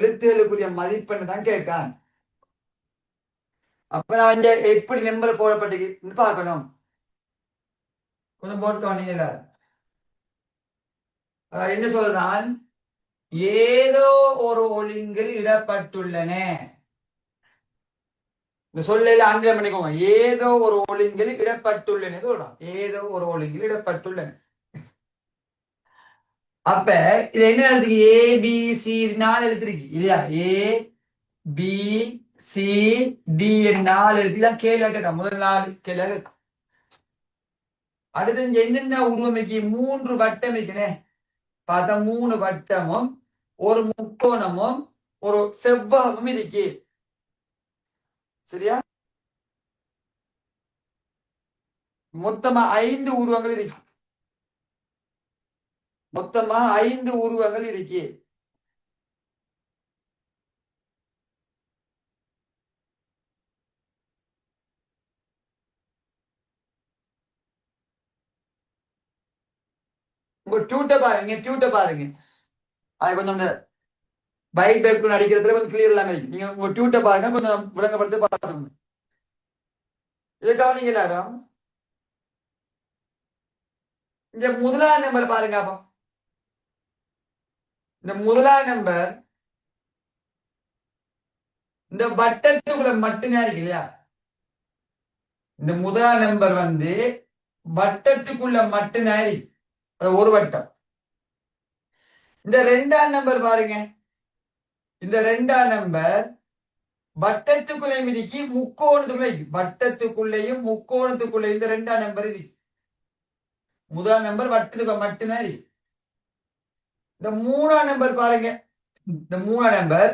எழுத்துகளுக்குரிய மதிப்பெண்ணு தான் கேட்கான். அப்ப நான் இங்க எப்படி நம்பர் போடப்பட்டிருக்குன்னு பார்க்கணும். கொஞ்சம் போட்டோன்னீங்களா? என்ன சொல்றான்? ஏதோ ஒரு ஒழுங்கில் இடப்பட்டுள்ளன. இந்த சொல்லையில ஆங்கிலம் பண்ணிக்கோங்க. ஏதோ ஒரு ஒழுங்கில் இடப்பட்டுள்ளன சொல்றான். ஏதோ ஒரு ஒழுங்கில் இடப்பட்டுள்ளன. அப்ப இது என்ன எழுதுக்கு? ஏ பி சி 4 எழுத்துருக்கு இல்லையா? ஏ பி சி டி 4 எழுத்துதான் கேள்வி கேட்க. முதல் 4 கேள்வி கேட்க. அடுத்து என்னென்ன உருவம் இருக்கு? 3 வட்டம் இருக்குனே. பார்த்தா 3 வட்டமும் ஒரு முக்கோணமும் ஒரு செவ்வகமும் இருக்கு. சரியா? மொத்தமா 5 உருவங்கள் இருக்கு. மொத்தமா 5 உருவங்கள் இருக்கு. உங்க டியூட்ட பாருங்க. டியூட்ட பாருங்க. அது கொஞ்சம் இந்த பைக் பேக் அடிக்கிறதுல கொஞ்சம் கிளியர் இல்லாம இருக்கு. நீங்க உங்க டியூட்ட பாருங்க. கொஞ்சம் விளங்கப்படுத்தி பார்த்துக்கோங்க. இதை கவனிங்க எல்லாரும். இந்த முதலாம் நம்பர் பாருங்க. அப்போ இந்த முதலாம் நம்பர் இந்த வட்டத்துக்குள்ள மட்டும்தான் இருக்கு இல்லையா? இந்த முதலாம் நம்பர் வட்டத்துக்குள்ள மட்டும்தான் இருக்கு. அது ஒரு வட்டம். இந்த 2ஆம் நம்பர் பாருங்க. இந்த 2ஆம் நம்பர் வட்டத்துக்குள்ளேயும் இருக்கு, முக்கோணத்துக்குள்ள இருக்கு. வட்டத்துக்குள்ளேயும் முக்கோணத்துக்குள்ளேயும் இந்த 2ஆம் நம்பர் இருக்கு. முதலாம் நம்பர் வட்டத்துக்குள்ள மட்டும்தான் இருக்கு. இந்த 3ஆம் நம்பர் பாருங்க. இந்த 3ஆம் நம்பர்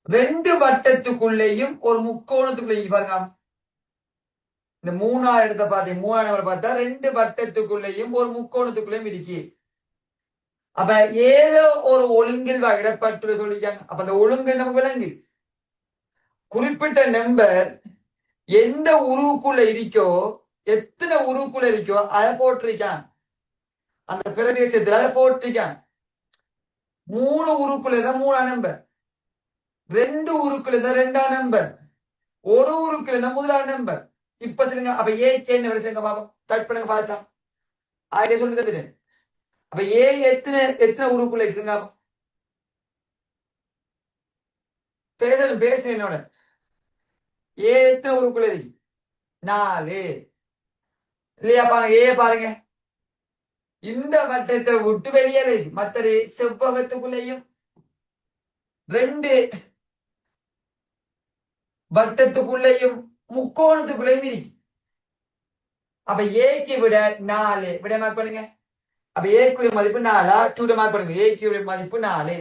2 வட்டத்துக்குள்ளேயும் ஒரு முக்கோணத்துக்குள்ளேயும் பாருங்க. இந்த 3ஆம் இடத்தை பார்த்தீங்க. 3ஆம் நம்பர் பார்த்தா 2 வட்டத்துக்குள்ளேயும் ஒரு முக்கோணத்துக்குள்ளேயும் இருக்கு. அப்ப ஏதோ ஒரு ஒழுங்கில் இடப்பட்டு சொல்லிருக்காங்க. அப்ப அந்த ஒழுங்கு நமக்கு விளங்கு. குறிப்பிட்ட நம்பர் எந்த உருவுக்குள்ள இருக்கோ, எத்தனை உருவுக்குள்ள இருக்கோ அதை போட்டிருக்கான். அந்த பிரதேசத்துல அதை போட்டிருக்கான். 3 உருக்குள்ள தான் 3ஆம் நம்பர், 2 உருக்குள்ள தான் 2ஆம் நம்பர், ஒரு உருக்குள்ள தான் முதலாம் நம்பர். இப்ப சொல்லுங்க. அப்ப ஏக்கு என்ன விட சொல்லுங்க பாப்போம். ஸ்டார்ட் பண்ணுங்க பார்த்தா ஆயிட்டே சொல்லி தந்துட்டேன். அப்ப ஏ எத்தனை எத்தனை உருக்குள்ள இருக்குங்க? பேசணும் பேசணும் என்னோட. ஏ எத்தனை உருக்குள்ள இருக்கு? 4 இல்லையாப்பா? ஏ பாருங்க. இந்த வட்டத்தை விட்டு வெளியேற மற்றது செவ்வகத்துக்குள்ளேயும் 2 வட்டத்துக்குள்ளேயும் முக்கோணத்துக்குள்ளேயும் இருக்கு. அப்ப ஏக்கு விட 4 விட மார்க் பண்ணுங்க. அப்ப ஏக்குரிய மதிப்பு 4, 2 மார்க் பண்ணுங்க. ஏக்குரிய மதிப்பு 4.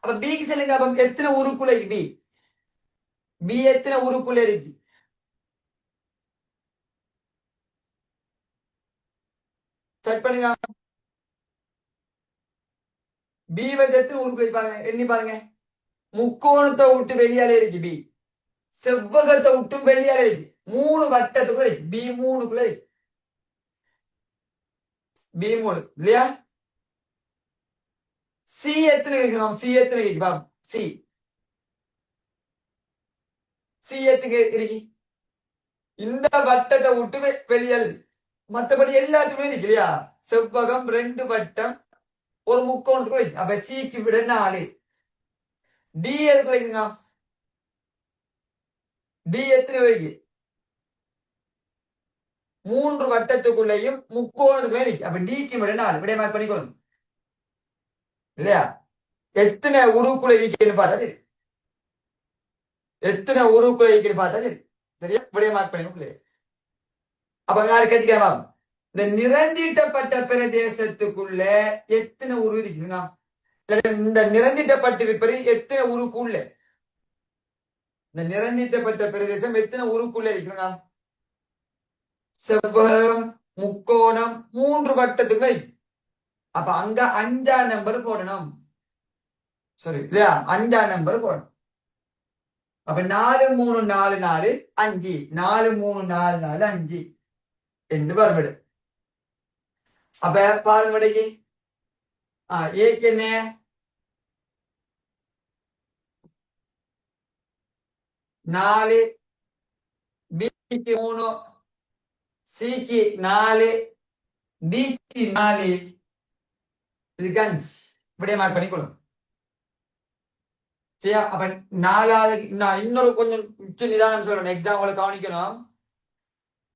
அப்ப பிக்கு சொல்லுங்க. அப்ப எத்தனை உருக்குள்ள இருக்கு? பி பி எத்தனை உருக்குள்ள இருக்கு? செக் பண்ணுங்க. பி வந்து எத்தனை உருக்குள்ள பாருங்க, எண்ணி பாருங்க. முக்கோணத்தை விட்டு வெளியாலே இருக்கு பி. செவ்வகத்தை விட்டும் வெளியாலே இருக்கு. 3 வட்டத்துக்குள்ள இருக்கு. பி 3க்குள்ள இருக்கு. பி 3 இல்லையா? சி எத்தனை இருக்கு? சி எத்தனை இருக்கு? சி சி எத்தனை இருக்கு? இந்த வட்டத்தை விட்டு வெளியால். மற்றபடி எல்லாத்துக்குமே இருக்கு இல்லையா? செவ்வகம் 2 வட்டம் ஒரு முக்கோணத்துக்குள்ள இருக்கு. அப்ப சிக்கு விட 4. டி எதுக்குள்ள இருக்குங்க? டி எத்தனை இருக்கு? 3 வட்டத்துக்குள்ளேயும் முக்கோணத்துக்குள்ள இருக்கு. அப்ப டிக்கு விட 4. விட மார்க் பண்ணிக்கொள்ளுங்க இல்லையா? எத்தனை உருவுக்குள்ள இருக்குன்னு பார்த்தா சரி. எத்தனை உருவுக்குள்ள இருக்குன்னு பார்த்தா சரி. சரியா? விட மார்க் பண்ணிக்கொள்ள. அப்ப யாரு கேட்டுக்கலாம்? இந்த நிறந்தீட்டப்பட்ட பிரதேசத்துக்குள்ள எத்தனை உரு இருக்குங்க? இந்த நிறந்தீட்டப்பட்டிருப்பது எத்தனை உருக்குள்ள? இந்த நிறந்தீட்டப்பட்ட பிரதேசம் எத்தனை உருக்குள்ள இருக்குங்க? செவ்வகம், முக்கோணம், 3 வட்டத்துக்குள்ள இருக்கு. அப்ப அங்க 5ஆம் நம்பர் போடணும். சரி இல்லையா? 5ஆம் நம்பர் போடணும். அப்ப 4 3 4 4 5 4 3 4 4 5 என்று வரவிடு. அப்ப பாருங்க ஏக்கு என்ன? 4, பிக்கு 3, சிக்கு 4, டிக்கு 4, இதுக்கு 5. இப்படியே மார்க் பண்ணிக்கொள்ளும். சரியா? அப்ப 4வது நான் இன்னொரு கொஞ்சம் நிதானம் சொல்லணும். எக்ஸாம்பிள் கவனிக்கணும்.